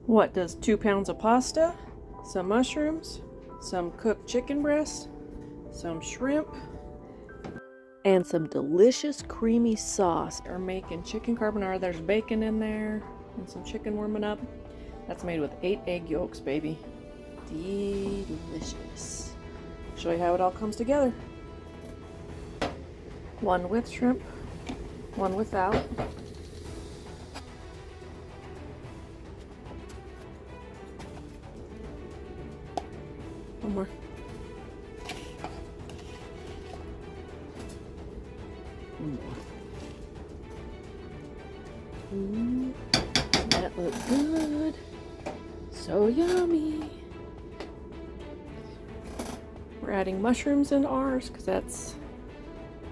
What does 2 pounds of pasta, some mushrooms, some cooked chicken breast, some shrimp, and some delicious creamy sauce. We're making chicken carbonara. There's bacon in there and some chicken warming up. That's made with 8 egg yolks, baby. Delicious. Show you how it all comes together. One with shrimp, one without. One more. One more. Ooh, that looks good. So yummy. We're adding mushrooms into ours because that's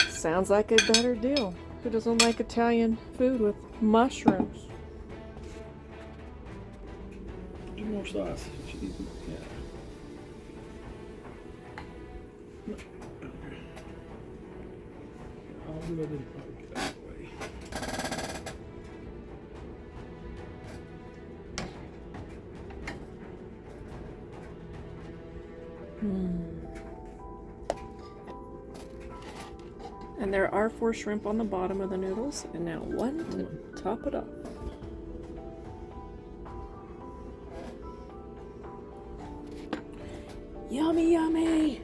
sounds like a better deal. Who doesn't like Italian food with mushrooms? Do more sauce. Yeah. I'll do it and probably get out of the way. And there are 4 shrimp on the bottom of the noodles, and now 1 to top it off. Yummy, yummy!